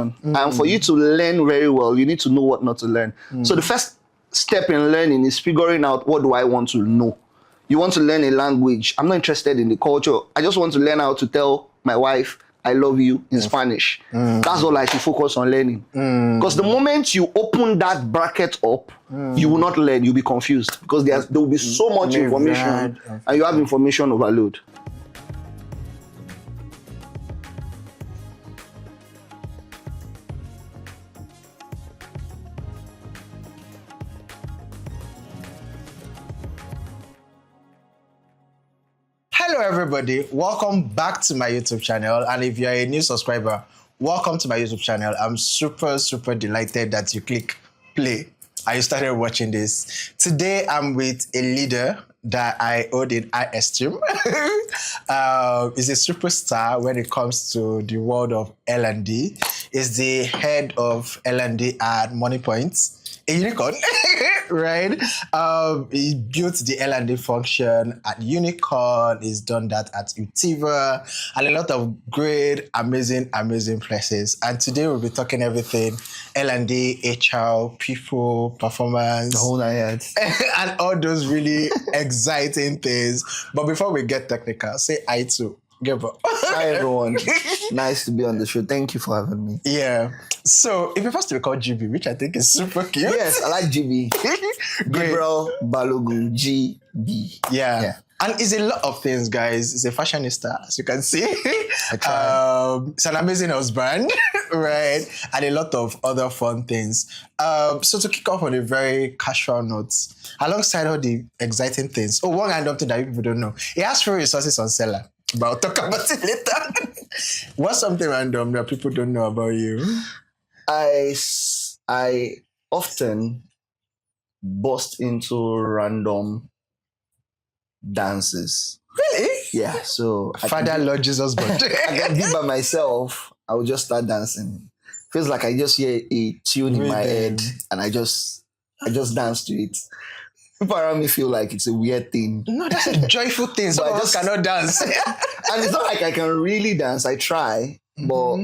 information. And for you to learn very well, you need to know what not to learn. So the first step in learning is figuring out, what do I want to know? You want to learn a language. I'm not interested in the culture. I just want to learn how to tell my wife, I love you in Spanish. That's all I should focus on learning. Because the moment you open that bracket up, you will not learn, you'll be confused. Because there will be so much information and you have information overload. Hello everybody, welcome back to my YouTube channel, and if you're a new subscriber, welcome to my YouTube channel. I'm super delighted that you click play and you started watching this. Today I'm with a leader that I hold in high esteem. He's a superstar when it comes to the world of L&D. He's the head of L&D at Moniepoint, a unicorn, right? He built the L&D function at Unicorn. He's done that at Utiva and a lot of great, amazing places. And today we'll be talking everything L&D, HR, people, performance, The whole 9 yards. and all those really exciting things. But before we get technical, say hi to Gabriel. Hi everyone. Nice to be on the show. Thank you for having me. Yeah. So if you're supposed to be called GB, which I think is super cute. Yes, I like GB. Gabriel Balogun, GB. Yeah. And it's a lot of things, guys. It's a fashionista, as you can see. I try. It's an amazing husband, right? And a lot of other fun things. So to kick off on a very casual note, alongside all the exciting things, one random thing that people don't know, he has free resources on Seller. But I'll talk about it later. What's something random that people don't know about you? I often bust into random dances. Really? Yeah, so Father, Lord Jesus, but I can be by myself. I will just start dancing. Feels like I just hear a tune in my head and I just dance to it. People around me feel like it's a weird thing. No, that's a joyful thing. So I just cannot dance. And it's not like I can really dance. I try, but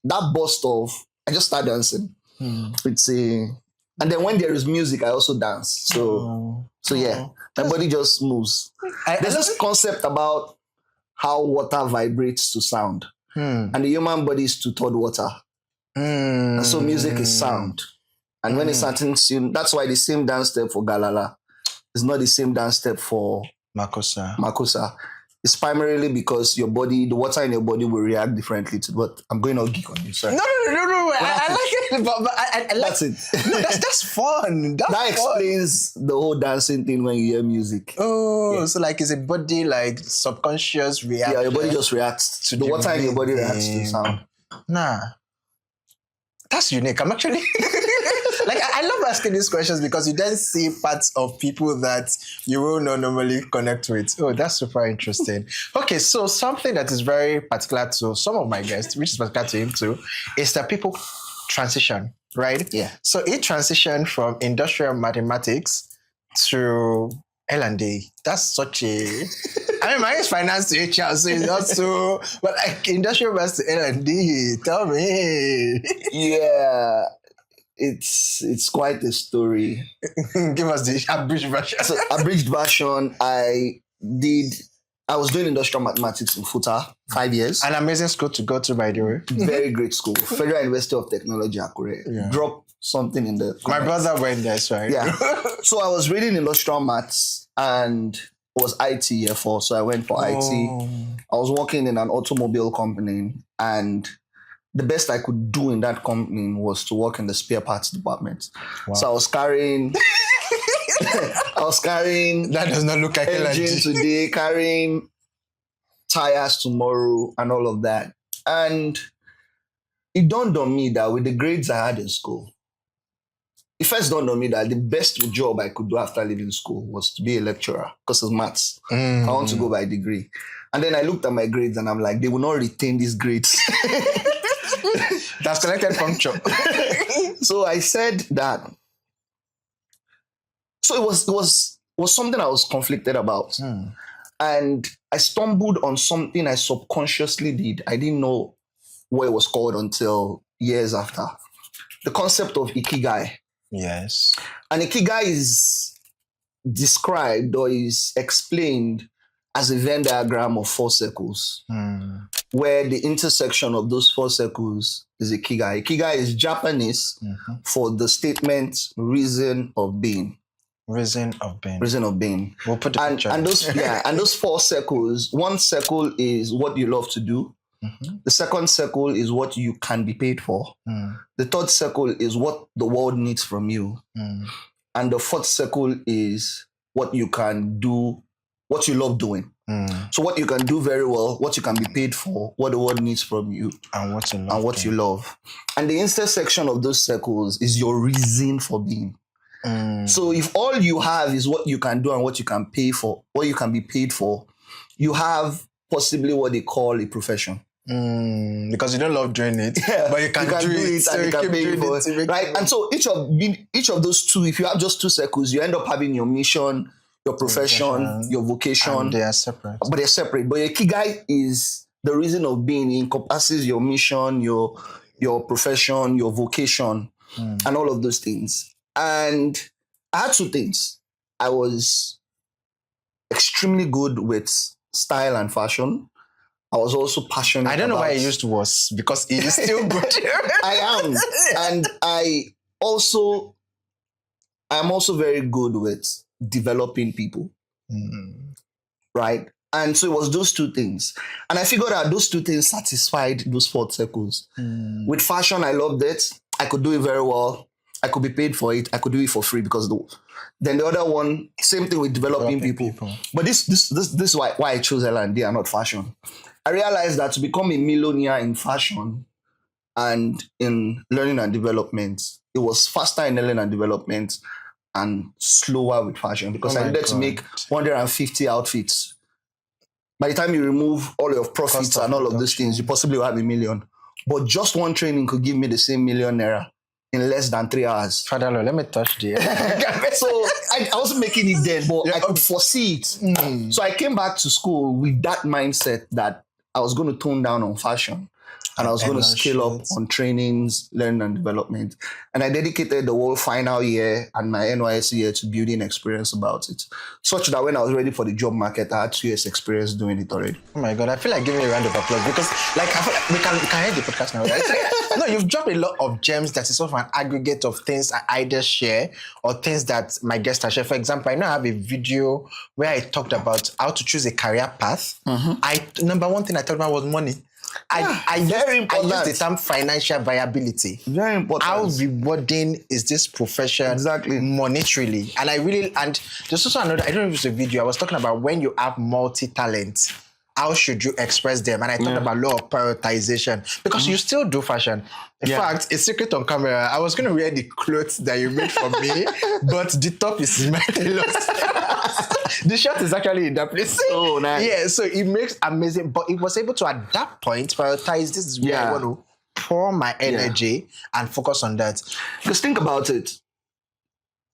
that burst of, I just start dancing. It's a, and then when there is music, I also dance. So yeah, my body just moves. There's this concept about how water vibrates to sound, and the human body is to third water, and so music is sound. And when it's certain tune, that's why the same dance step for Galala is not the same dance step for Makosa. It's primarily because your body, the water in your body will react differently to what. I'm going all geek on you, sorry. No. I like it, but I like that's it. No, that's fun. That explains the whole dancing thing when you hear music. So like it's a body like subconscious reaction. Yeah, your body just reacts to the water in your body reacts to sound. Nah, that's unique. I'm actually like I love asking these questions because you then see parts of people that you will not normally connect with. Oh, that's super interesting. Okay, so something that is very particular to some of my guests, which is particular to him too, is that people transition, right? Yeah. So he transitioned from industrial mathematics to L&D. That's such a... I mean, mine is finance to HR, so it's not so... But like industrial maths to L&D, tell me. Yeah. It's quite a story. Give us the abridged version. So abridged version, I was doing industrial mathematics in FUTA, 5 years. An amazing school to go to, by the way. Very great school. Federal University of Technology, Akure. Yeah. Drop something in the comments. My brother went there, sorry. Yeah. So I was reading industrial maths and it was IT year 4, so I went for IT. I was working in an automobile company and the best I could do in that company was to work in the spare parts department. Wow. So I was carrying that does not look like engine today, carrying tires tomorrow and all of that. And it dawned on me that with the grades I had in school, it first dawned on me that the best job I could do after leaving school was to be a lecturer because of maths. I want to go by degree. And then I looked at my grades and I'm like, they will not retain these grades. That's collected function. So I said that. So it was something I was conflicted about. And I stumbled on something I subconsciously did. I didn't know what it was called until years after. The concept of Ikigai. Yes. And Ikigai is described or is explained as a Venn diagram of 4 circles, where the intersection of those 4 circles is Ikigai. Ikigai is Japanese for the statement reason of being. Reason of being. Reason of being. We'll put the picture. And those and those 4 circles, one circle is what you love to do. The second circle is what you can be paid for. The third circle is what the world needs from you. And the fourth circle is what you can do, what you love doing. So what you can do very well, what you can be paid for, what the world needs from you, and what you love. And the intersection of those circles is your reason for being. So if all you have is what you can do and what you can pay for, what you can be paid for, you have possibly what they call a profession. Because you don't love doing it, but you can do it and you can pay for it, right? And so each of those 2, if you have just 2 circles, you end up having your mission, your profession, your vocation. And they are separate. But they're separate. But your Ikigai is the reason of being. It encompasses your mission, your profession, your vocation, and all of those things. And I had 2 things. I was extremely good with style and fashion. I was also passionate. I don't know why I used was, because it is still good. I am. And I'm also very good with developing people. Right? And so it was those 2 things. And I figured out those 2 things satisfied those 4 circles. With fashion, I loved it. I could do it very well. I could be paid for it. I could do it for free because then the other one, same thing with developing people. But this is why I chose L&D and not fashion. I realized that to become a millionaire in fashion and in learning and development, it was faster in learning and development and slower with fashion because I needed to make 150 outfits. By the time you remove all your profits and all of those things, you possibly will have $1 million. But just one training could give me the same $1 million in less than 3 hours. Father Lord, let me touch the So I wasn't making it then, but I could foresee it. So I came back to school with that mindset that I was going to tone down on fashion and I was going to scale up on trainings, learning and development. And I dedicated the whole final year and my NYSC year to building experience about it. Such that when I was ready for the job market, I had 2 years experience doing it already. Oh my God, I feel like giving you a round of applause because like I feel like we can hear the podcast now, right? No, you've dropped a lot of gems that is sort of an aggregate of things I either share or things that my guests are share. For example, I now have a video where I talked about how to choose a career path. Number one thing I talked about was money. I use the term financial viability. Very important. How rewarding is this profession monetarily? And there's also another, I don't know if it's a video, I was talking about when you have multi-talents, how should you express them? And I talked about law of prioritization because you still do fashion. In fact, a secret on camera, I was going to wear the clothes that you made for me, but the top is in my lost. The shirt is actually in that place. Oh, nice. Yeah, so it makes amazing, but it was able to at that point prioritize this is where I want to pour my energy and focus on that. Because think about it.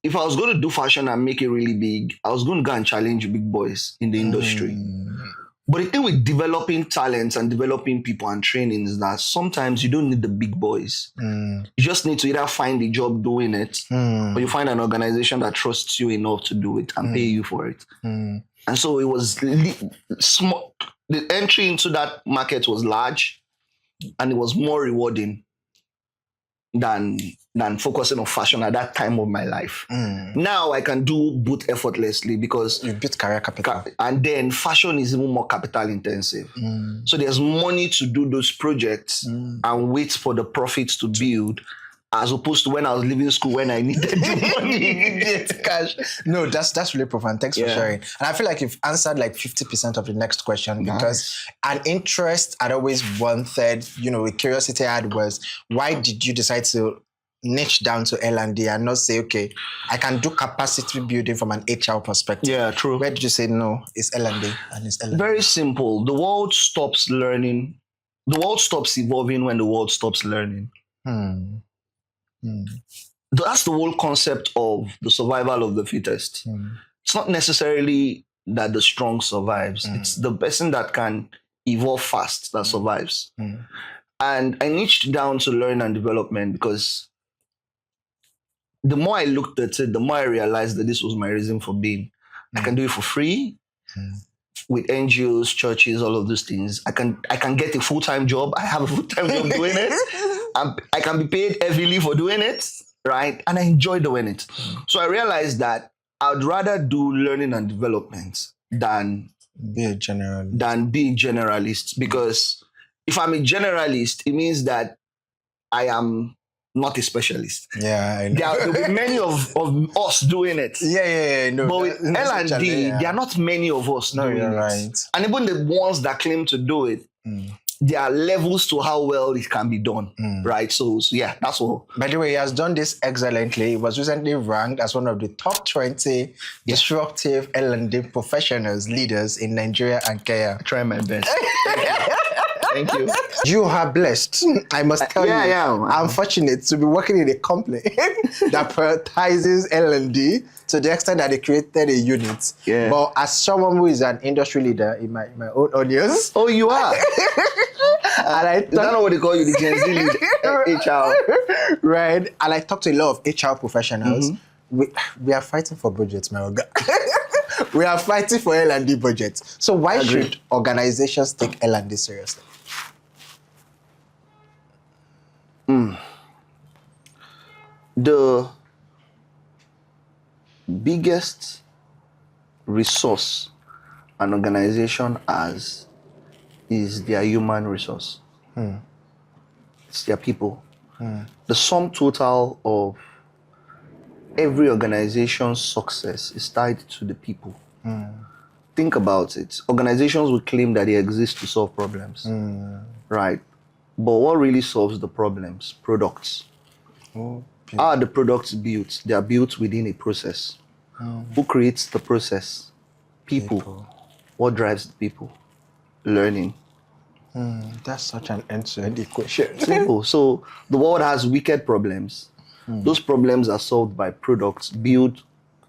If I was going to do fashion and make it really big, I was going to go and challenge big boys in the industry. But the thing with developing talents and developing people and training is that sometimes you don't need the big boys. You just need to either find a job doing it or you find an organization that trusts you enough to do it and pay you for it. And so it was small. The entry into that market was large and it was more rewarding than focusing on fashion at that time of my life. Now I can do both effortlessly because you built career capital. And then fashion is even more capital intensive. So there's money to do those projects and wait for the profits to build, as opposed to when I was leaving school when I needed the money, immediate cash. No, that's really profound. Thanks for sharing. And I feel like you've answered like 50% of the next question because an interest I'd always wanted, a curiosity I had was, why did you decide to niche down to L&D and not say, okay, I can do capacity building from an HR perspective? Yeah, true. Where did you say, no, it's L&D and it's L&D? Very simple. The world stops learning. The world stops evolving when the world stops learning. That's the whole concept of the survival of the fittest. It's not necessarily that the strong survives. It's the person that can evolve fast that survives. And I niched down to learn and development because the more I looked at it, the more I realized that this was my reason for being. I can do it for free with NGOs, churches, all of those things. I can get a full-time job. I have a full-time job doing it. I can be paid heavily for doing it, right? And I enjoy doing it. So I realized that I'd rather do learning and development than be a generalist. Because if I'm a generalist, it means that I am not a specialist. Yeah, I know. There'll be many of us doing it. Yeah. No, but with L&D, there are not many of us doing it. Right. And even the ones that claim to do it, there are levels to how well it can be done. Right? So yeah, that's all. By the way, he has done this excellently. He was recently ranked as one of the top 20 disruptive L&D professionals, leaders in Nigeria and Kenya. I try my best. Thank you. You are blessed. I must tell you. Yeah. I'm fortunate to be working in a company that prioritizes L&D to the extent that they created a unit. Yeah. But as someone who is an industry leader in my own audience. Oh, you are? And is that not what they call you, the Gen Z lead, HR? Right. And I talk to a lot of HR professionals. We are fighting for budgets, my God. We are fighting for L&D budgets. So why should organizations take L&D seriously? The biggest resource an organization has is their human resource. It's their people. The sum total of every organization's success is tied to the people. Think about it. Organizations will claim that they exist to solve problems, right? But what really solves the problems? Products. How are the products built? They are built within a process. Who creates the process? People. What drives the people? Learning. That's such an end-to-end equation. Simple. So the world has wicked problems. Those problems are solved by products built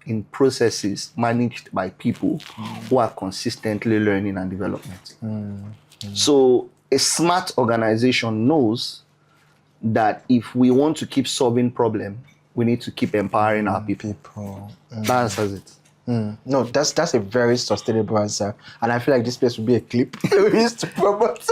in processes managed by people who are consistently learning and development. So a smart organization knows that if we want to keep solving problems, we need to keep empowering our people. That answers it. No, that's a very sustainable answer. And I feel like this place would be a clip we used to promote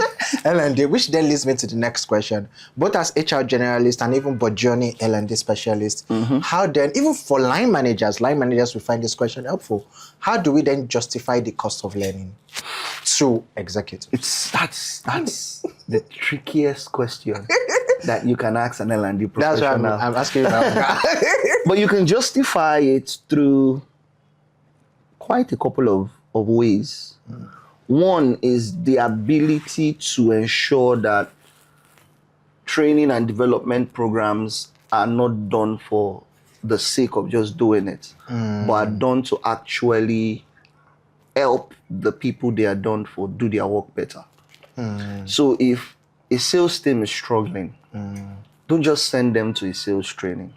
L&D, which then leads me to the next question. Both as HR generalist and even Bojoni L&D specialist, how then, even for line managers will find this question helpful. How do we then justify the cost of learning to executives? That's the trickiest question that you can ask an L&D professional. That's why I'm asking you now. But you can justify it through quite a couple of ways. One is the ability to ensure that training and development programs are not done for the sake of just doing it, but are done to actually help the people they are done for do their work better. So if a sales team is struggling, don't just send them to a sales training.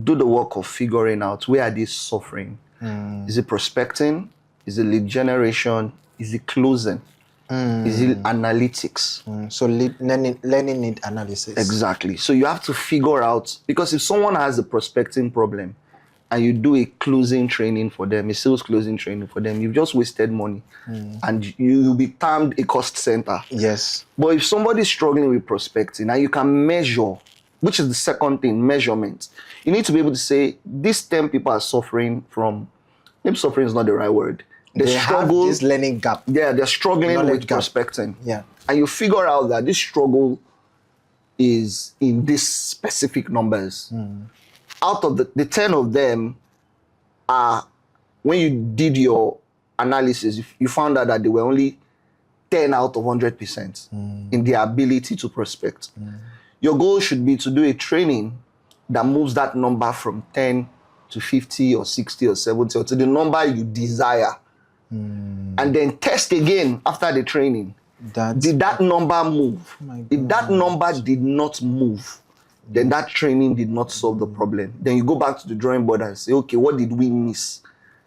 Do the work of figuring out where are they suffering. Is it prospecting? Is it lead generation? Is it closing? Is it analytics? So learning need analysis. Exactly. So you have to figure out, because if someone has a prospecting problem and you do a closing training for them, a sales closing training for them, you've just wasted money and you'll be termed a cost center. Yes. But if somebody's struggling with prospecting and you can measure, which is the second thing, measurement. You need to be able to say, these 10 people are suffering from, maybe suffering is not the right word. They have this learning gap. Yeah, they're struggling Knowledge with gap. prospecting. Yeah. And you figure out that this struggle is in these specific numbers. Out of the 10 of them are, when you did your analysis, you found out that they were only 10 out of 100% in their ability to prospect. Your goal should be to do a training that moves that number from 10 to 50 or 60 or 70 or to the number you desire. And then test again after the training. Did that number move? If that number did not move, then that training did not solve the problem. Then you go back to the drawing board and say, okay, what did we miss?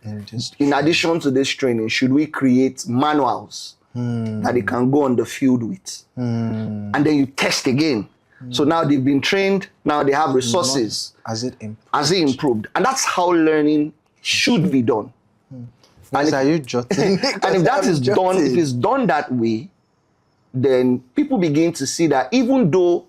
In addition to this training, should we create manuals that they can go on the field with. And then you test again. So now they've been trained, now they have resources. As it improved. And that's how learning should be done. And are you jotting? And if that is done, if it's done that way, then people begin to see that even though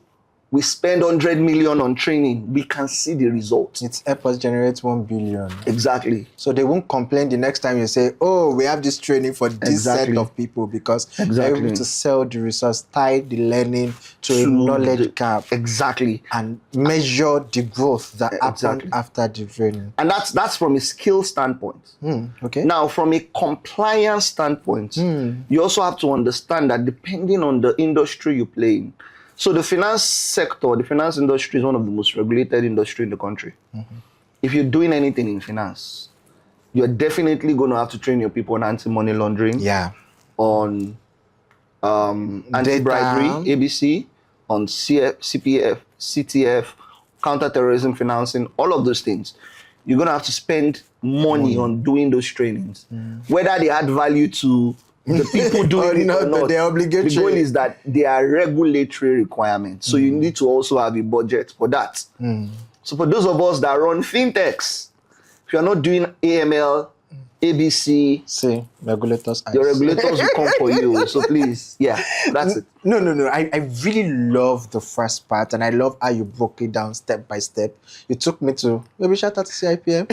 we spend 100 million on training, we can see the results. It's help us generate 1 billion. Exactly. So they won't complain the next time you say, oh, we have this training for this set of people, because they're able to sell the resource, tie the learning to a knowledge gap. Exactly. And measure the growth that happened after the training. And that's from a skill standpoint. Okay. Now, from a compliance standpoint, you also have to understand that depending on the industry you play in, so the finance sector, the finance industry is one of the most regulated industry in the country. If you're doing anything in finance, you're definitely going to have to train your people on anti-money laundering, on anti-bribery, ABC, on CPF, CTF, counter-terrorism financing, all of those things. You're going to have to spend money on doing those trainings. Whether they add value to the people doing it or not, they're obligatory. The goal is that they are regulatory requirements. So you need to also have a budget for that. So for those of us that run fintechs, if you're not doing AML, ABC, see, regulators. Your regulators will come for you. So please, that's it. No. I really love the first part, and I love how you broke it down step by step. You took me to, maybe shout out to CIPM.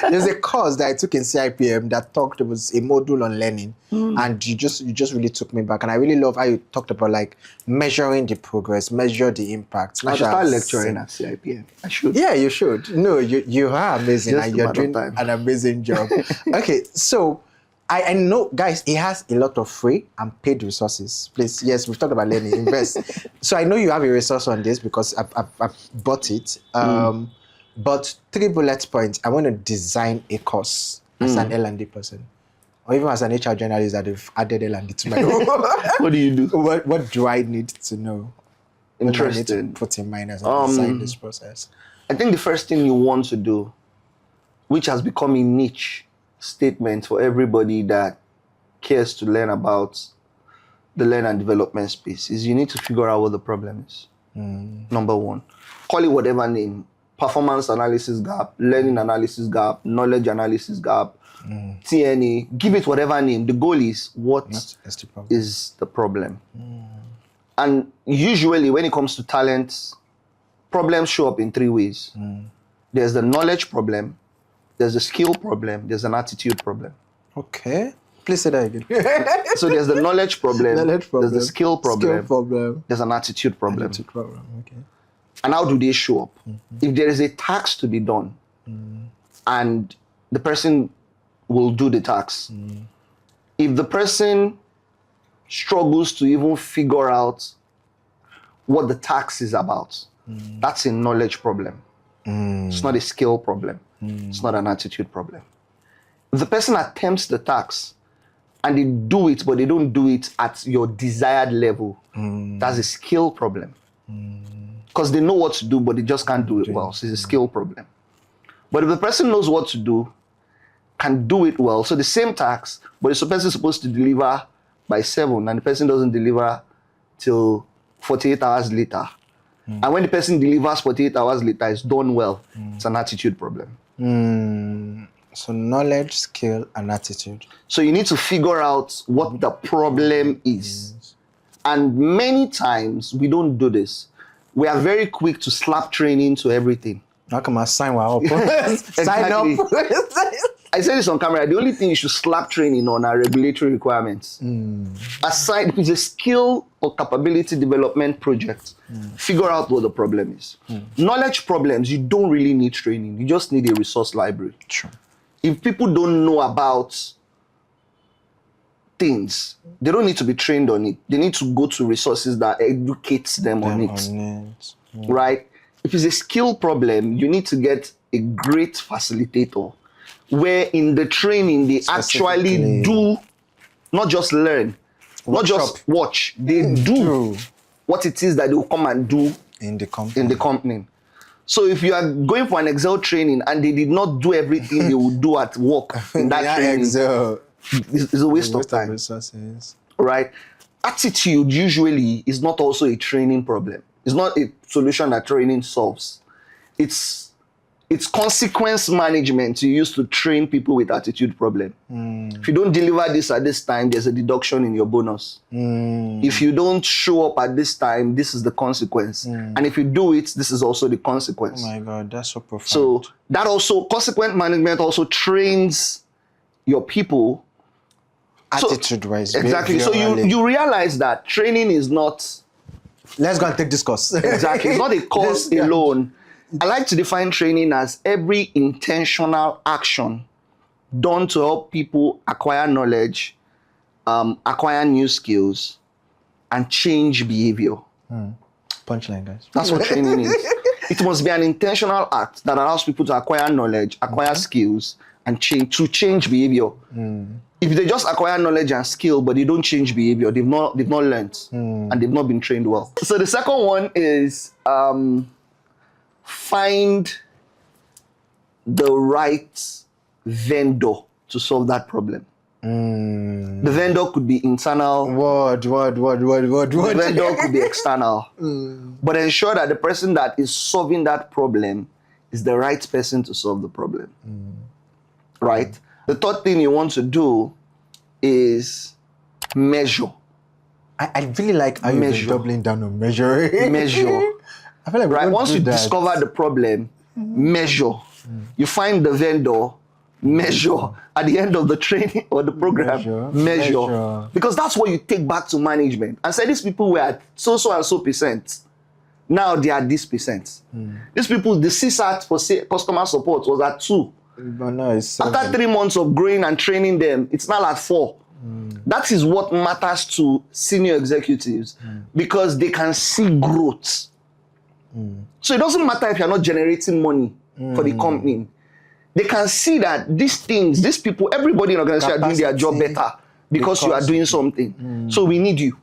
There's a course that I took in CIPM that talked, it was a module on learning, and you just really took me back. And I really love how you talked about like measuring the progress, measure the impact. I should start lecturing at CIPM. I should. Yeah, you should. No, you are amazing, Just and you're doing an amazing job. Okay, so I know, guys, it has a lot of free and paid resources. Please, yes, we've talked about learning, invest. So I know you have a resource on this because I've bought it. But 3 bullet points, I want to design a course as an L&D person, or even as an HR generalist that have added L&D to my role. What do you do? What do I need to know? Interesting. What do I need to put in mind as I design this process? I think the first thing you want to do, which has become a niche statement for everybody that cares to learn about the learn and development space, is you need to figure out what the problem is. Number one. Call it whatever name. Performance analysis gap, learning analysis gap, knowledge analysis gap, TNA. Give it whatever name. The goal is what is the problem. And usually when it comes to talent, problems show up in 3 ways. There's the knowledge problem, there's a skill problem, there's an attitude problem. Okay. Please say that again. So there's the knowledge problem, there's the skill problem, there's an attitude problem. Okay. And how do they show up? If there is a task to be done, and the person will do the task. If the person struggles to even figure out what the task is about, that's a knowledge problem. It's not a skill problem. It's not an attitude problem. If the person attempts the task and they do it, but they don't do it at your desired level, that's a skill problem. Because they know what to do, but they just can't do it well. So it's a skill problem. But if the person knows what to do, can do it well, so the same task, but the person is supposed to deliver by 7, and the person doesn't deliver till 48 hours later. And when the person delivers 48 hours later, it's done well. It's an attitude problem. So knowledge, skill, and attitude. So you need to figure out what the problem is. And many times we don't do this. We are very quick to slap training to everything. How come I sign up? Sign up. I said this on camera. The only thing you should slap training on are regulatory requirements. Aside, if it's a skill or capability development project, figure out what the problem is. Knowledge problems, you don't really need training. You just need a resource library. True. If people don't know about things, they don't need to be trained on it. They need to go to resources that educates them on it. Right? If it's a skill problem, you need to get a great facilitator where in the training they actually do, not just learn, not just watch, they do what it is that they will come and do in the company. So if you are going for an Excel training and they did not do everything they would do at work in that training, Excel. It's a waste of time. Resources. right? Attitude usually is not also a training problem. It's not a solution that training solves. It's consequence management you use to train people with attitude problem. If you don't deliver this at this time, there's a deduction in your bonus. If you don't show up at this time, this is the consequence. And if you do it, this is also the consequence. Oh my God, that's so profound. So that also, consequence management also trains your people. Attitude-wise. Exactly. So you realize that training is not... Let's go and take this course. Exactly. It's not a course alone. I like to define training as every intentional action done to help people acquire knowledge, acquire new skills, and change behavior. Punchline, guys. That's what training is. It must be an intentional act that allows people to acquire knowledge, acquire skills, and change behavior. If they just acquire knowledge and skill, but they don't change behavior, they've not learned, and they've not been trained well. So the second one is find the right vendor to solve that problem. The vendor could be internal. The vendor could be external. But ensure that the person that is solving that problem is the right person to solve the problem. Right? The third thing you want to do is measure. I really like how you're doubling down on measuring. Measure. I feel like once you discover the problem, measure. You find the vendor, measure. At the end of the training or the program, measure. Because that's what you take back to management. And say these people were at so and so percent. Now they are this percent. These people, the CSAT for customer support was at 2. But no, it's after 3 months of growing and training them, it's now at 4. That is what matters to senior executives because they can see growth. So it doesn't matter if you're not generating money for the company. They can see that these people, everybody in the organization are doing their job better because you are doing something. So we need you.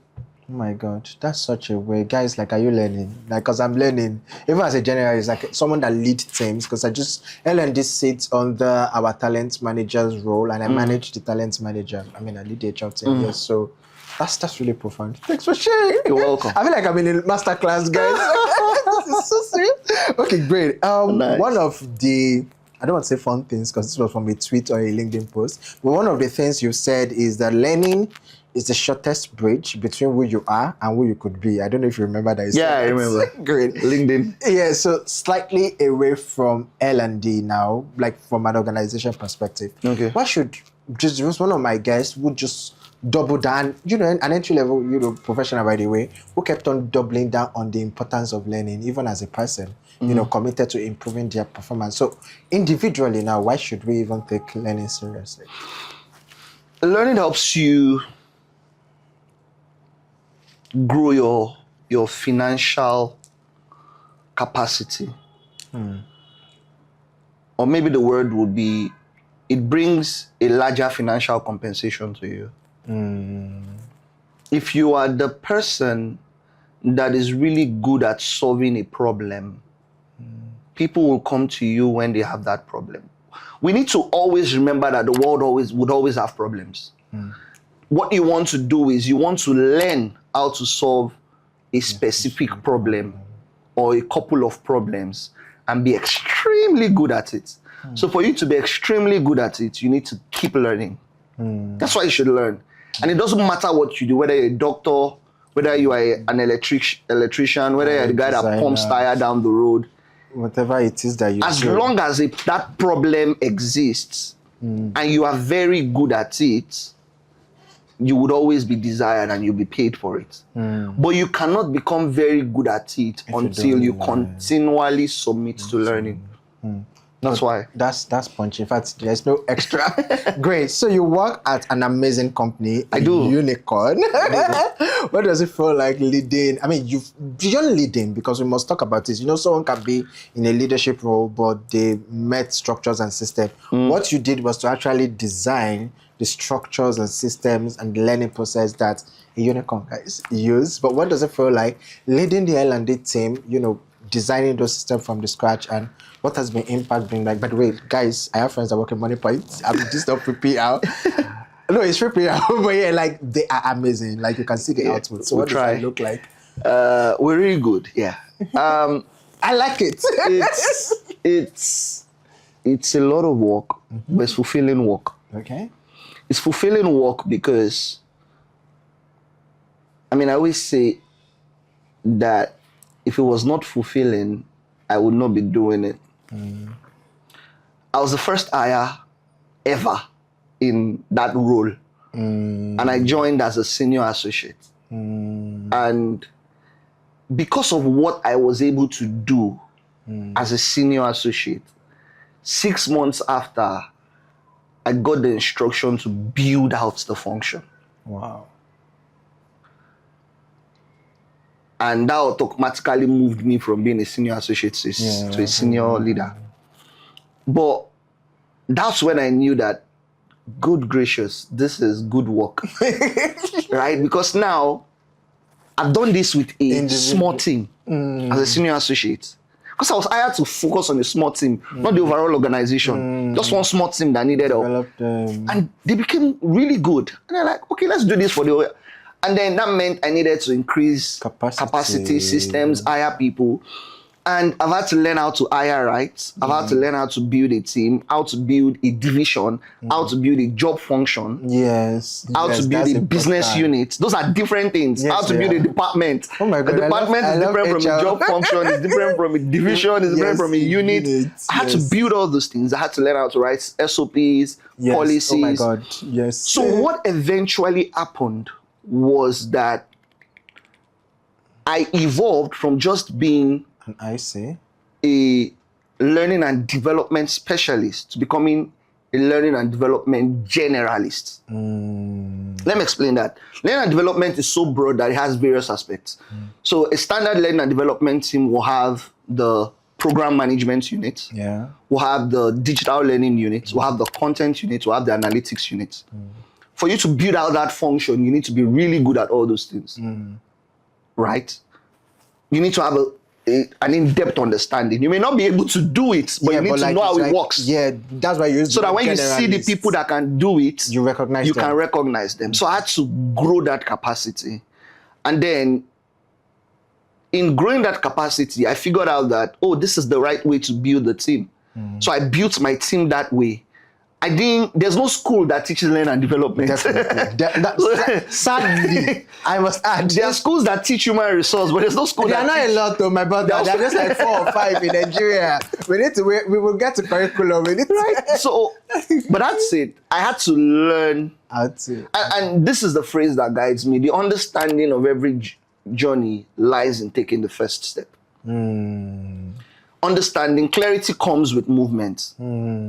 Oh my God, that's such a way. Guys, like, are you learning? Like, because I'm learning. Even as a generalist, like someone that leads teams, because L&D sits under our talent manager's role, and I manage the talent manager. I mean, I lead the HR team, yes. So that's really profound. Thanks for sharing. You're welcome. I feel like I'm in a masterclass, guys. This is so serious. Okay, great. Nice. One of the, I don't want to say fun things because this was from a tweet or a LinkedIn post, but one of the things you said is that learning is the shortest bridge between who you are and who you could be. I don't know if you remember that. Yeah, I remember. Great. LinkedIn. Yeah, so slightly away from L&D now, like from an organization perspective. Okay. What should, just one of my guests would just double down, an entry level, professional, by the way, who kept on doubling down on the importance of learning, even as a person, committed to improving their performance. So individually now, why should we even take learning seriously? Learning helps you grow your financial capacity. Or maybe the word would be, it brings a larger financial compensation to you. If you are the person that is really good at solving a problem, people will come to you when they have that problem. We need to always remember that the world would always have problems. What you want to do is you want to learn how to solve a specific problem or a couple of problems and be extremely good at it. So for you to be extremely good at it, you need to keep learning. That's why you should learn. And it doesn't matter what you do, whether you're a doctor, whether you are an electrician, whether you're the guy that pumps tire down the road. Whatever it is that you as do. long as that problem exists and you are very good at it, you would always be desired and you'll be paid for it. But you cannot become very good at it until you continually submit to learning. That's why. That's punchy. In fact, there's no extra. Great. So you work at an amazing company. I do. Unicorn. What does it feel like leading? I mean, you've beyond leading, because we must talk about this. Someone can be in a leadership role, but they met structures and systems. What you did was to actually design the structures and systems and the learning process that a unicorn guys use. But what does it feel like leading the L&D team, designing those systems from the scratch, and what has been impact been like? By the way, guys, I have friends that work in Moniepoint. I'm just not prepared out. No, it's free prayer, but yeah, like they are amazing. Like you can see the output. So we'll what try. does it look like? We're really good. Yeah. I like it. It's a lot of work, but it's fulfilling work. Okay. It's fulfilling work because, I mean, I always say that if it was not fulfilling, I would not be doing it. I was the first hire ever in that role. And I joined as a senior associate. And because of what I was able to do as a senior associate, 6 months after, I got the instruction to build out the function. Wow. And that automatically moved me from being a senior associate to a senior leader. But that's when I knew that, good gracious, this is good work. Right? Because now, I've done this with a small team as a senior associate. Because I was hired to focus on a small team, not the overall organization. Just one small team that needed help. And they became really good. And they're like, okay, let's do this for the... And then that meant I needed to increase capacity systems, hire people. And I've had to learn how to hire right. I've had to learn how to build a team, how to build a division, how to build a job function. How to build a business unit. Those are different things. How to build a department. Oh my God, a department is different from a job function, it's different from a division, it's different from a unit. I had to build all those things. I had to learn how to write SOPs, policies. Oh my God, yes. So what eventually happened was that I evolved from just being a learning and development specialist to becoming a learning and development generalist. Let me explain that. Learning and development is so broad that it has various aspects. So a standard learning and development team will have the program management unit, we'll have the digital learning unit, we'll have the content unit, we'll have the analytics unit. For you to build out that function, you need to be really good at all those things, right? You need to have an in-depth understanding. You may not be able to do it, but you need to know how it works. Yeah, that's why you use so that when you see the people that can do it, you can recognize them. So I had to grow that capacity. And then in growing that capacity, I figured out that, this is the right way to build the team. So I built my team that way. There's no school that teaches learning and development. Sadly, I must add. There are schools that teach human resource, but there's no school that teach. There are not a lot though, my brother. There are just like 4 or 5 in Nigeria. We will get to curriculum. So, but that's it. I had to learn. And this is the phrase that guides me. The understanding of every journey lies in taking the first step. Understanding, clarity comes with movement.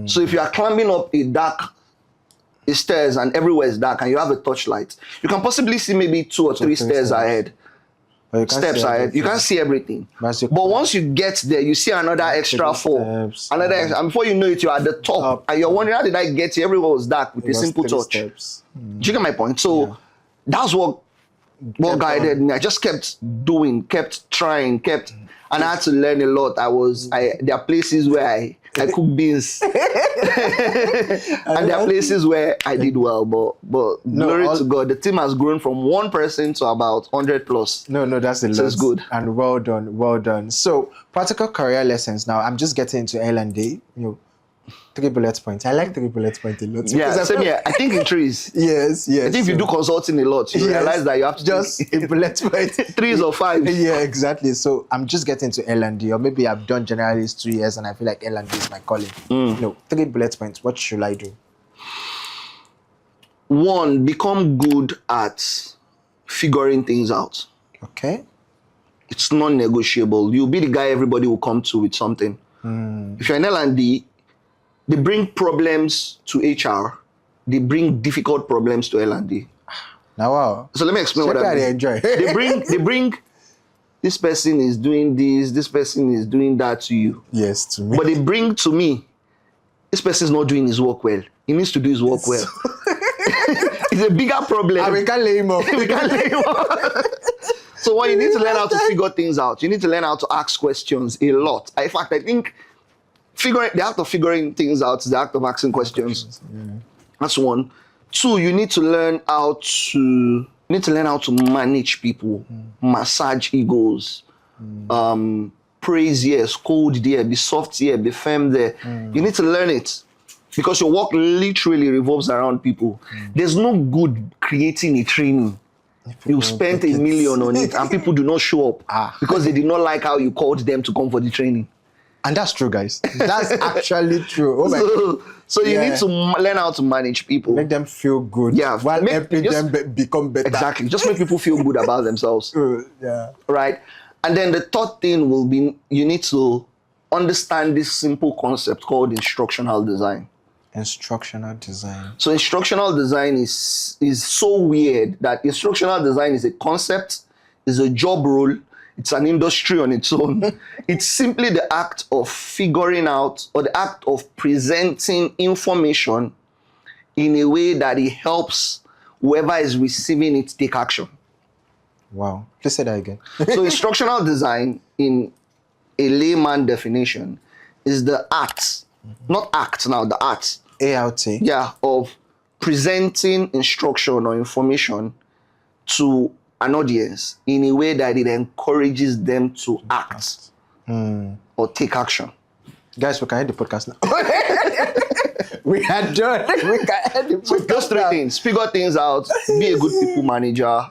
So if you are climbing up a stairs and everywhere is dark and you have a torchlight, you can possibly see maybe 2 or 3 stairs ahead. Steps ahead. You can't see everything. But once you get there, you see another extra 4. And before you know it, you're at the top. And you're wondering, how did I get here? Everywhere was dark with a simple touch. Do you get my point? So that's what guided me. I just kept doing, kept trying, and I had to learn a lot. There are places where I cook beans. And there are places where I did well, but glory to God, the team has grown from 1 person to about 100 plus. No, that's a lot. So it's good. And well done. So practical career lessons now. I'm just getting into L&D. 3 bullet points. I like 3 bullet points a lot. Yeah, same here. I think in trees. Yes. I think if you do consulting a lot, you realize that you have to just a bullet point. 3s or 5s. Yeah, exactly. So I'm just getting to L&D, or maybe I've done generalist 2 years and I feel like L&D is my calling. 3 bullet points. What should I do? 1, become good at figuring things out. Okay. It's non-negotiable. You'll be the guy everybody will come to with something. If you're in L&D, they bring problems to HR. They bring difficult problems to L&D. Now, wow. So let me explain what I mean. Enjoy. They bring, this person is doing this person is doing that to you. Yes, to me. But they bring to me, this person is not doing his work well. He needs to do his work well. It's a bigger problem. And we can't lay him off. So what you need to learn how to figure things out. You need to learn how to ask questions a lot. In fact, I think the act of figuring things out is the act of asking questions. That's 1. 2, you need to learn how to manage people, massage egos, praise here, scold there, be soft here, be firm there. You need to learn it because your work literally revolves around people. There's no good creating a training. You spent $1 million on it and people do not show up because they did not like how you called them to come for the training. And that's true, guys. That's actually true. Oh so you need to learn how to manage people. Make them feel good. Yeah. While helping them become better. Exactly. Just make people feel good about themselves. Yeah. Right? And then the third thing will be you need to understand this simple concept called instructional design. Instructional design. So instructional design is so weird that instructional design is a concept, is a job role, it's an industry on its own. It's simply the act of figuring out or the act of presenting information in a way that it helps whoever is receiving it take action. Wow. Please say that again. So instructional design in a layman definition is the art, not act now, the art. ART. Yeah, of presenting instruction or information to an audience in a way that it encourages them to act or take action. Guys, we can end the podcast now. We are done. We can end the podcast. So those 3 things: figure things out, be a good people manager,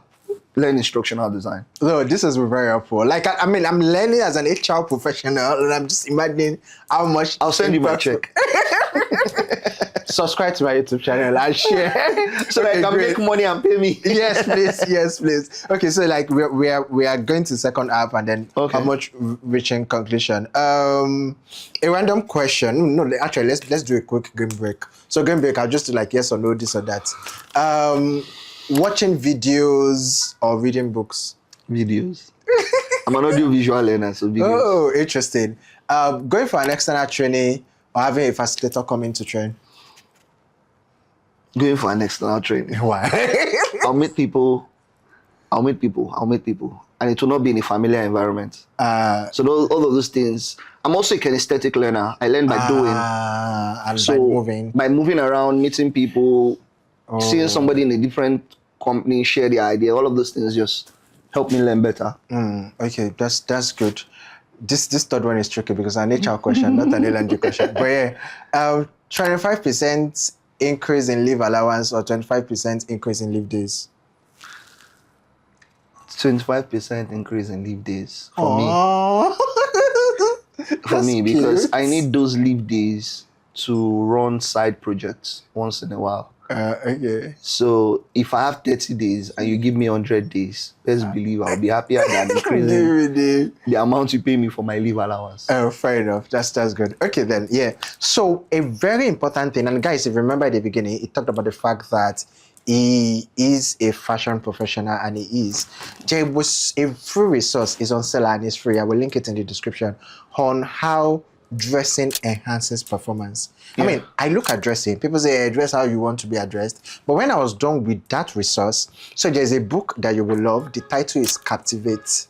learn instructional design. No, this has been very helpful. Like, I mean, I'm learning as an HR professional, and I'm just imagining how much. I'll send you my check. Subscribe to my YouTube channel and share so that I can make money and pay me. Yes, please. Yes, please. Okay, so like we are going to second half and then how much reaching conclusion. A random question. No, actually, let's do a quick game break. So game break, I'll just do like yes or no, this or that. Watching videos or reading books? Videos. I'm an audio visual learner, so videos. Oh, interesting. Going for an external training or having a facilitator come in to train? Going for an external training. Why? I'll meet people, and it will not be in a familiar environment. So all of those things. I'm also a kinesthetic learner. I learn by doing. And so by moving. By moving around, meeting people, seeing somebody in a different company share their idea. All of those things just help me learn better. Okay, that's good. This third one is tricky because an HR question, not an LNG question. But yeah, 25% increase in leave allowance or 25% increase in leave days? 25% increase in leave days for Aww. me. For me, because I need those leave days to run side projects once in a while. Okay. So if I have 30 days and you give me 100 days, let's believe I'll be happier than increasing the amount you pay me for my leave allowance. Oh, fair enough. That's good. Okay then, yeah. So a very important thing, and guys, if you remember at the beginning, it talked about the fact that he is a fashion professional and there was a free resource, is on seller and it's free. I will link it in the description on how dressing enhances performance. Yeah. I mean, I look at dressing. People say, dress how you want to be addressed. But when I was done with that resource, so there's a book that you will love. The title is Captivate.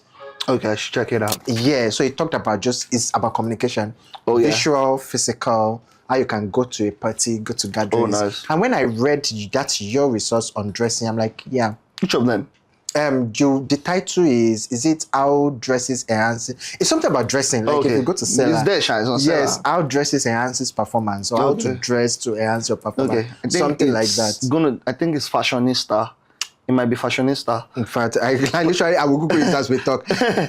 Okay, I should check it out. Yeah, so it talked about it's about communication. Oh, yeah. Visual, physical, how you can go to a party, go to gatherings. Oh, nice. And when I read that's your resource on dressing, I'm like, yeah. Which of them? The title is it how dresses enhance? It's something about dressing. Like if you go to seller, it's there, Shines on seller. Yes, how dresses enhances performance, or how to dress to enhance your performance. Okay, something like that. I think it's fashionista. It might be fashionista. In fact, I will Google it as we talk.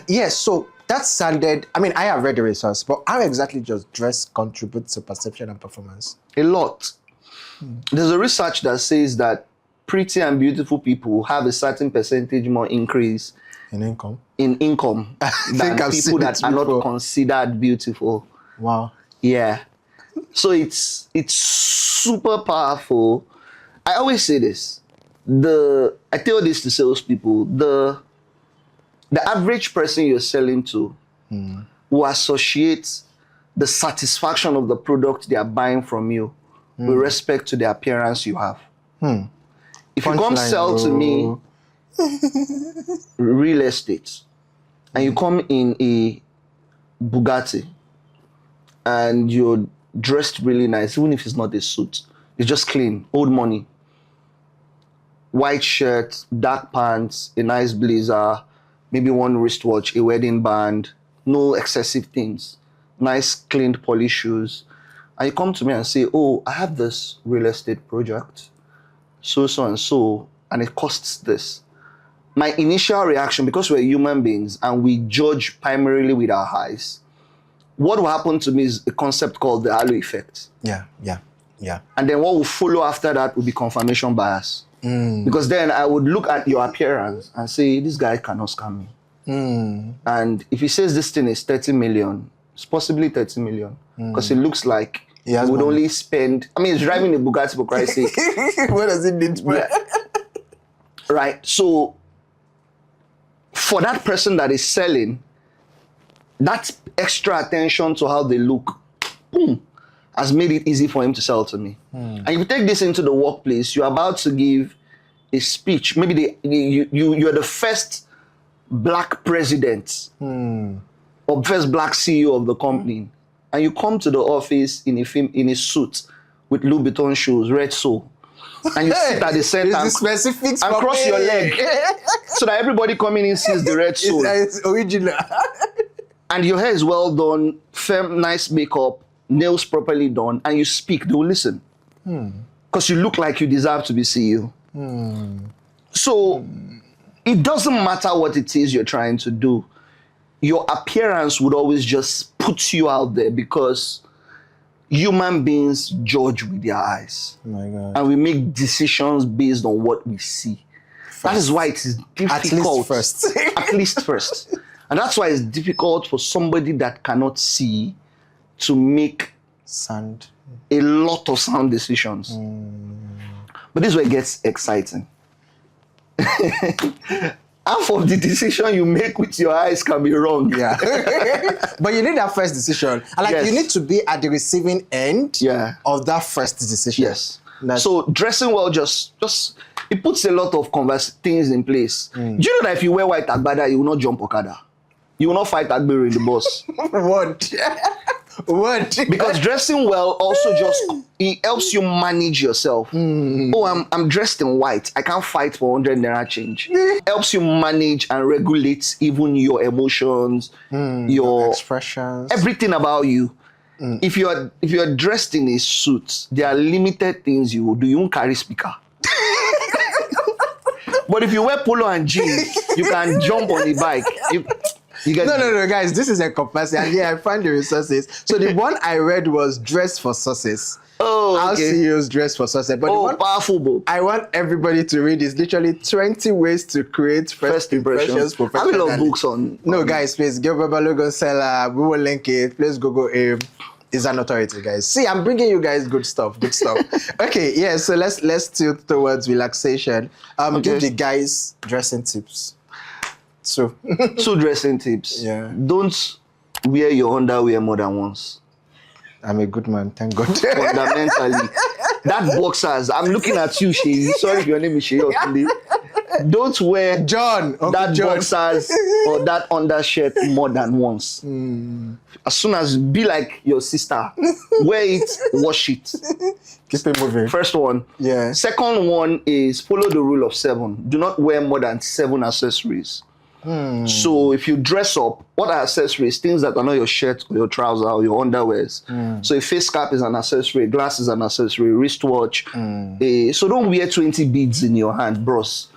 Yes, so that sounded. I mean, I have read the resource, but how exactly does dress contribute to perception and performance? A lot. There's a research that says that pretty and beautiful people have a certain percentage more increase in income than people that are not considered beautiful. Wow. Yeah. So it's super powerful. I always say this. I tell this to salespeople. The average person you're selling to will associate the satisfaction of the product they are buying from you with respect to the appearance you have. If you come sell to me real estate and you come in a Bugatti and you're dressed really nice, even if it's not a suit, it's just clean, old money, white shirt, dark pants, a nice blazer, maybe one wristwatch, a wedding band, no excessive things, nice cleaned polished shoes. And you come to me and say, oh, I have this real estate project, so and so, and it costs this. My initial reaction, because we're human beings and we judge primarily with our eyes, what will happen to me is a concept called the halo effect. Yeah. And then what will follow after that will be confirmation bias. Because then I would look at your appearance and say, this guy cannot scam me. And if he says this thing is 30 million, it's possibly 30 million. Because it looks like he would only spend, I mean, he's driving a Bugatti for Christ's sake. What does it need? Right. So for that person that is selling, that extra attention to how they look, boom, has made it easy for him to sell to me. And if you take this into the workplace, you're about to give a speech. Maybe you're the first black president or first black CEO of the company. And you come to the office in a suit with Louis Vuitton shoes, red sole. And you sit at the center and cross your leg so that everybody coming in sees the red sole. It's original. And your hair is well done, firm, nice makeup, nails properly done, and you speak, they will listen. Because you look like you deserve to be CEO. So it doesn't matter what it is you're trying to do. Your appearance would always just put you out there because human beings judge with their eyes. Oh my God. And we make decisions based on what we see. That is why it is difficult. At least first. At least first. And that's why it's difficult for somebody that cannot see to make a lot of sound decisions. But this is where it gets exciting. Half of the decision you make with your eyes can be wrong. Yeah. But you need that first decision. And you need to be at the receiving end of that first decision. Yes. So dressing well just it puts a lot of things in place. Do you know that if you wear white agbada, you will not jump Okada? You will not fight Agbero in the bus. What? Because dressing well also it helps you manage yourself. Oh, I'm dressed in white. I can't fight for 100 naira change. Helps you manage and regulate even your emotions, your expressions, everything about you. If you're dressed in a suit, there are limited things you will do. You won't carry speaker. But if you wear polo and jeans, you can jump on the bike. No, guys, this is a capacity. And yeah, I find the resources. So the one I read was Dress for Success. Oh, okay. How CEOs dress for success. But the one powerful book. I want everybody to read is literally 20 ways to create first impressions. I will love books on. No, guys, please. Gabriel Balogun seller. We will link it. Please Google him. Is an authority, guys. See, I'm bringing you guys good stuff. Okay, yeah. So let's tilt towards relaxation. Give the guys dressing tips. So, 2 dressing tips. Yeah. Don't wear your underwear more than once. I'm a good man, thank God. Fundamentally. That boxers, I'm looking at you, Shay. Sorry if your name is Shay. Don't wear boxers or that undershirt more than once. As soon as be like your sister, wear it, wash it. Keep it moving. First one. Yeah. Second one is follow the rule of 7. Do not wear more than 7 accessories. So if you dress up, what are accessories? Things that are not your shirt or your trouser or your underwears. So a face cap is an accessory, glass is an accessory, wristwatch. So don't wear 20 beads in your hand, bros.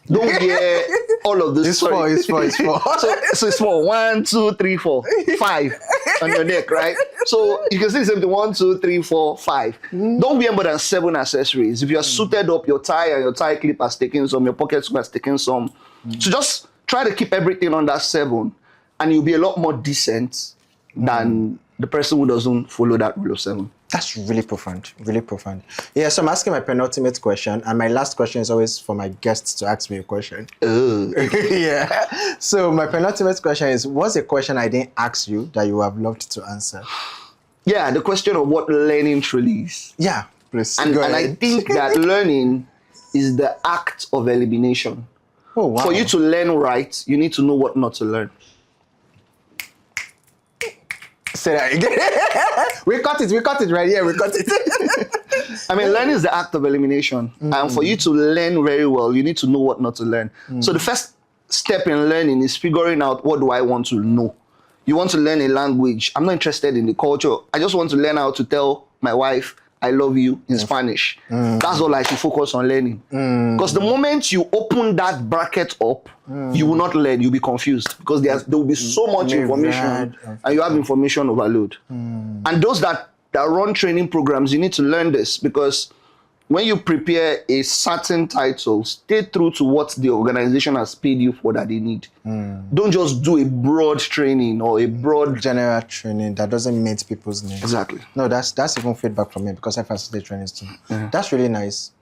Don't wear all of this. It's four. So it's 4. 1, 2, 3, 4, 5 on your neck, right? So you can see something 1, 2, 3, 4, 5. Don't wear more than 7 accessories. If you're suited up, your tie and your tie clip has taken some, your pocket has taken some. So just try to keep everything under 7, and you'll be a lot more decent than the person who doesn't follow that rule of 7. That's really profound, really profound. Yeah, so I'm asking my penultimate question, and my last question is always for my guests to ask me a question. Yeah. So my penultimate question is, what's a question I didn't ask you that you have loved to answer? Yeah, the question of what learning truly is. Yeah, please. And I think that learning is the act of elimination. Oh, wow. For you to learn right, you need to know what not to learn. Say that again. We cut it right here. We cut it. I mean, learning is the act of elimination. And for you to learn very well, you need to know what not to learn. So the first step in learning is figuring out, what do I want to know? You want to learn a language. I'm not interested in the culture. I just want to learn how to tell my wife, I love you in Spanish. That's all I should focus on learning. Because the moment you open that bracket up, you will not learn, you'll be confused. Because there will be so much information and you have information overload. And those that run training programs, you need to learn this, because when you prepare a certain title, stay true to what the organization has paid you for that they need. Don't just do a broad training or a broad general training that doesn't meet people's needs. Exactly. No, that's even feedback from me, because I facilitate trainings too. That's really nice.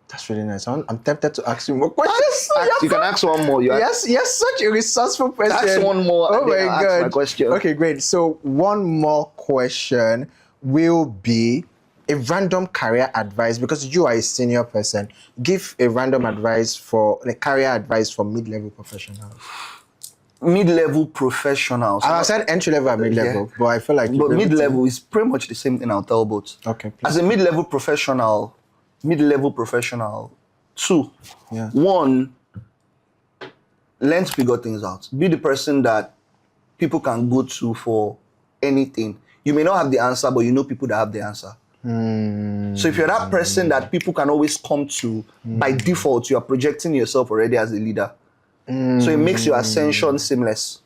That's really nice. I'm tempted to ask you more questions. You can ask one more. Yes, such a resourceful person. Ask one more. Oh my God. My question. Okay, great. So one more question will be a random career advice, because you are a senior person. Give a random advice career advice for mid-level professionals. Mid-level professionals. I said entry-level and mid-level, but I feel like... But mid-level is pretty much the same thing. I'll tell both. Okay. Please. As a mid-level professional, two. Yeah. One, learn to figure things out. Be the person that people can go to for anything. You may not have the answer, but you know people that have the answer. So if you're that person that people can always come to, by default, you are projecting yourself already as a leader. So it makes your ascension seamless.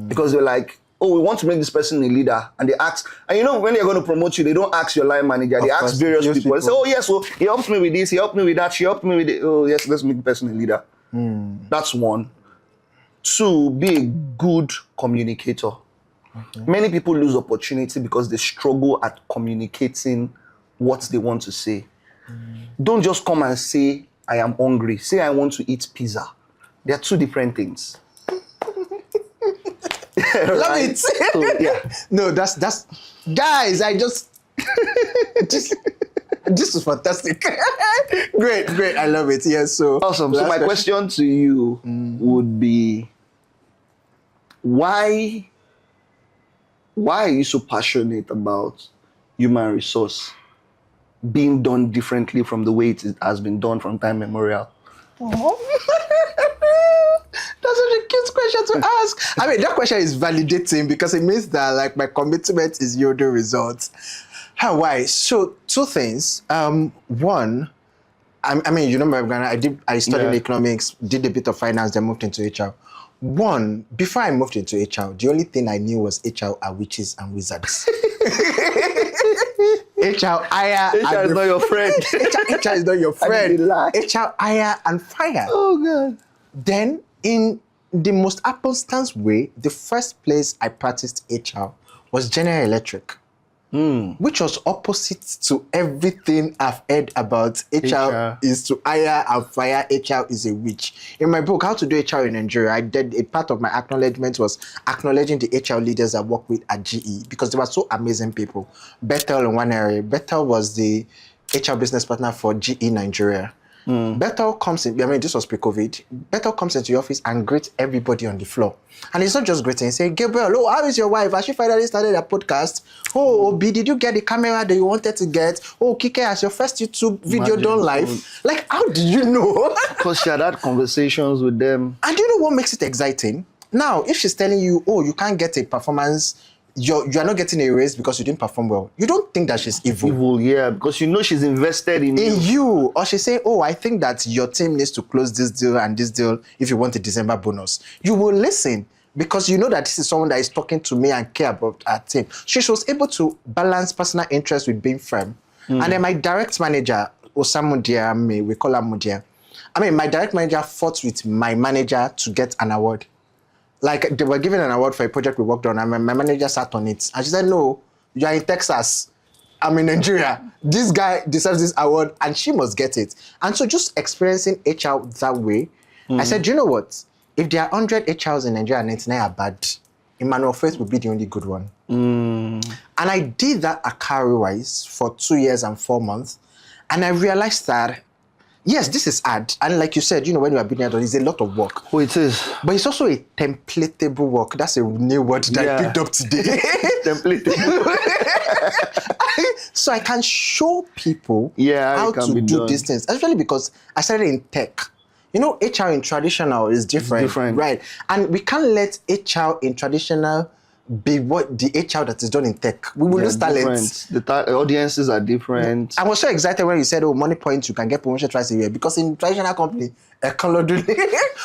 Because they're like, oh, we want to make this person a leader. And they ask, and you know, when they're going to promote you, they don't ask your line manager, they ask various people. They say, oh yes, well, he helped me with this, he helped me with that, she helped me with it. Oh yes, let's make the person a leader. That's one. Two, be a good communicator. Many people lose opportunity because they struggle at communicating what they want to say. Don't just come and say, I am hungry. Say, I want to eat pizza. They are two different things. Love it. So, yeah. No, that's guys, this is fantastic. Great. I love it. Yes, so awesome. So my question to you would be, why are you so passionate about human resource being done differently from the way it has been done from time immemorial? That's such a cute question to ask. I mean, that question is validating, because it means that like my commitment is yielding results. Why? So two things. One, I mean, you know, I studied economics, did a bit of finance, then moved into HR. One, before I moved into HR, the only thing I knew was HR are witches and wizards. HR is not your friend. HR is not your friend. HR hire and fire. Oh God. Then, in the most happenstance way, the first place I practiced HR was General Electric, which was opposite to everything I've heard about. HR is to hire and fire. HR is a witch. In my book, How to Do HR in Nigeria, I did a part of my acknowledgement was acknowledging the HR leaders I work with at GE, because they were so amazing people. Bethel in one area. Bethel was the HR business partner for GE Nigeria. Bethel comes in, I mean, this was pre-COVID. Bethel comes into your office and greets everybody on the floor. And it's not just greeting. Say, Gabriel, oh, how is your wife? Has she finally started a podcast? Oh, Obi, did you get the camera that you wanted to get? Oh, Kike, has your first YouTube video done live? Like, how did you know? Because she had conversations with them. And do you know what makes it exciting? Now, if she's telling you, oh, you can't get a performance, you are not getting a raise because you didn't perform well, you don't think that she's evil. Evil, yeah, because you know she's invested in you. Or she's saying, oh, I think that your team needs to close this deal and this deal if you want a December bonus. You will listen, because you know that this is someone that is talking to me and care about our team. She was able to balance personal interest with being firm. And then my direct manager, Osamu Diame, we call her Mudia. I mean, my direct manager fought with my manager to get an award. Like, they were given an award for a project we worked on, and my manager sat on it. And she said, no, you are in Texas. I'm in Nigeria. This guy deserves this award, and she must get it. And so just experiencing HR that way, I said, do you know what? If there are 100 HRs in Nigeria and 99 are bad, Emmanuel Faith would be the only good one. And I did that Akari-wise for 2 years and 4 months. And I realized that, yes, this is hard. And like you said, you know, when you are building it, it's a lot of work. Oh, it is. But it's also a templatable work. That's a new word that I picked up today. Templatable. So I can show people Yeah, how it can to be do done. these things, especially because I started in tech. You know, HR in traditional is different, right? And we can't let HR in traditional be what the HR that is done in tech. We will lose talent. The audiences are different. I was so excited when you said, "Oh, Moniepoint, you can get promotion twice a year," because in traditional company,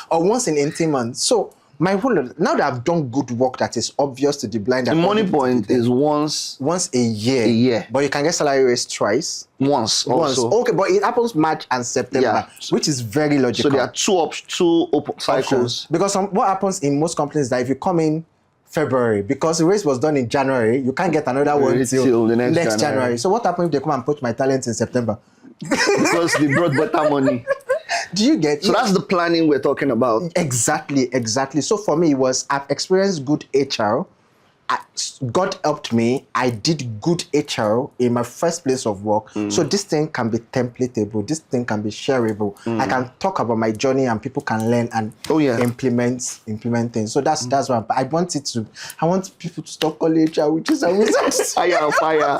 or once in 18 months. So my whole now that I've done good work that is obvious to the blind, The Moniepoint is once a year. a year. But you can get salary raise twice. Once also. Okay, but it happens March and September, which is very logical. So there are two open cycles. Because what happens in most companies is that if you come in February, because the race was done in January, you can't get another one till the next January. So what happens if they come and poach my talent in September? Because they brought better money. Do you get? So that's the planning we're talking about. Exactly. So for me, I've experienced good HR. God helped me. I did good HR in my first place of work. So this thing can be templatable. This thing can be shareable. I can talk about my journey and people can learn and implement things. So that's why I want people to stop calling HR witches and wizards. Fire. But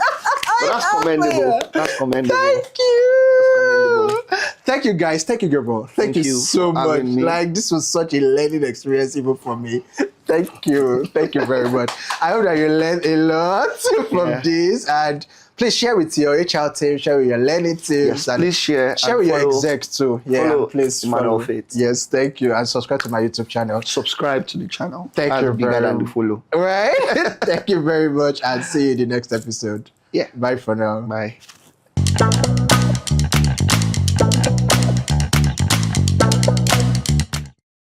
that's commendable. That's commendable. Thank you. Thank you, guys. Thank you, Gabriel. Thank you so much. Like, this was such a learning experience even for me. Thank you. Thank you very much. I hope that you learned a lot from this, and please share with your HR team, share with your learning team. Yes, please share. Share with your execs too. Yeah, please follow it. Yes, thank you. And subscribe to my YouTube channel. Subscribe to the channel. Thank you bigger than the follow. Right? Thank you very much, and see you in the next episode. Yeah. Bye for now. Bye.